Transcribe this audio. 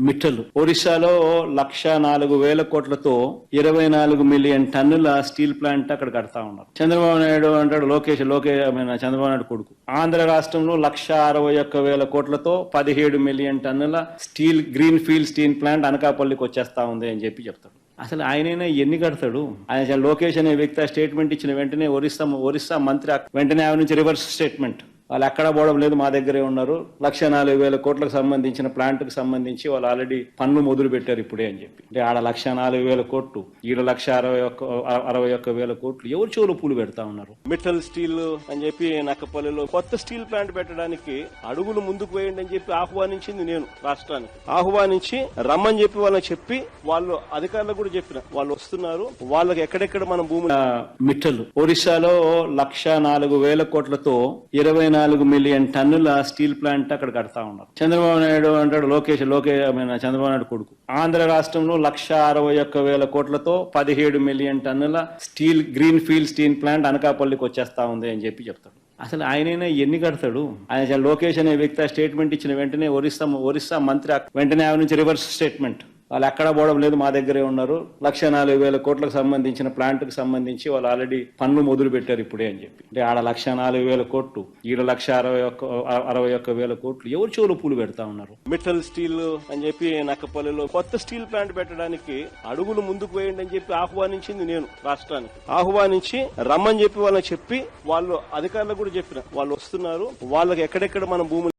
మిట్టలు ఒరిస్సాలో 1,04,000 కోట్లతో 24 మిలియన్ టన్నుల స్టీల్ ప్లాంట్ అక్కడ కడతా ఉన్నారు. చంద్రబాబు నాయుడు అంటాడు చంద్రబాబు నాయుడు కొడుకు. ఆంధ్ర రాష్ట్రంలో 1,61,000 కోట్లతో 17 మిలియన్ టన్నుల గ్రీన్ ఫీల్డ్ స్టీల్ ప్లాంట్ అనకాపల్లికి వచ్చేస్తా ఉంది అని చెప్తాడు. అసలు ఆయనైనా ఎన్ని కడతాడు? ఆయన లోకేష్ అనే వ్యక్తి స్టేట్మెంట్ ఇచ్చిన వెంటనే ఒరిస్సా మంత్రి వెంటనే ఆయన నుంచి రివర్స్ స్టేట్మెంట్. వాళ్ళు ఎక్కడా పోవడం లేదు, మా దగ్గరే ఉన్నారు. 1,04,000 కోట్లకు సంబంధించిన ప్లాంట్కి సంబంధించి వాళ్ళు ఆల్రెడీ పన్ను మొదలు పెట్టారు ఇప్పుడే అని చెప్పి. అంటే ఆడ 1,04,000 కోట్లు, ఈడ 1,61,000 కోట్లు ఎవరు చెవులు పూలు పెడతా ఉన్నారు. మిట్టల్ స్టీల్ అని చెప్పి నక్కపల్లిలో కొత్త స్టీల్ ప్లాంట్ పెట్టడానికి అడుగులు ముందుకు వేయండి అని చెప్పి ఆహ్వానించింది నేను రాష్ట్రానికి. ఆహ్వానించి రమ్మని చెప్పి వాళ్ళని చెప్పి వాళ్ళు అధికారులకు కూడా చెప్పిన వాళ్ళు వస్తున్నారు. వాళ్ళకి ఎక్కడెక్కడ మన భూములు మిట్టలు ఒరిస్సాలో 1,04,000 కోట్లతో 24 మిలియన్ టన్నుల స్టీల్ ప్లాంట్ అక్కడ కడతా ఉన్నారు. చంద్రబాబు నాయుడు అంటాడు చంద్రబాబు నాయుడు కొడుకు. ఆంధ్ర రాష్ట్రంలో 1,61,000 కోట్లతో 17 మిలియన్ టన్నుల గ్రీన్ ఫీల్డ్ స్టీల్ ప్లాంట్ అనకాపల్లికి వచ్చేస్తా ఉంది అని చెప్తాడు. అసలు ఆయనైనా ఎన్ని కడతాడు? ఆయన లోకేష్ అనే వ్యక్తి స్టేట్మెంట్ ఇచ్చిన వెంటనే ఒరిస్సా మంత్రి వెంటనే ఆయన నుంచి రివర్స్ స్టేట్మెంట్. వాళ్ళు ఎక్కడా పోవడం లేదు, మా దగ్గరే ఉన్నారు. 1,04,000 కోట్లకు సంబంధించిన ప్లాంట్కి సంబంధించి వాళ్ళు ఆల్రెడీ పన్ను మొదలు పెట్టారు ఇప్పుడే అని చెప్పి. అంటే ఆడ 1,04,000 కోట్లు, ఈడ 1,61,000 కోట్లు ఎవరు చెవులు పూలు పెడతా ఉన్నారు. మిట్టల్ స్టీల్ అని చెప్పి నక్కపల్లిలో కొత్త స్టీల్ ప్లాంట్ పెట్టడానికి అడుగులు ముందుకు వేయండి అని చెప్పి ఆహ్వానించింది నేను రాష్ట్రానికి. ఆహ్వానించి రమ్మని చెప్పి వాళ్ళని చెప్పి వాళ్ళు అధికారులకు కూడా చెప్పిన వాళ్ళు వస్తున్నారు. వాళ్ళకి ఎక్కడెక్కడ మన భూములు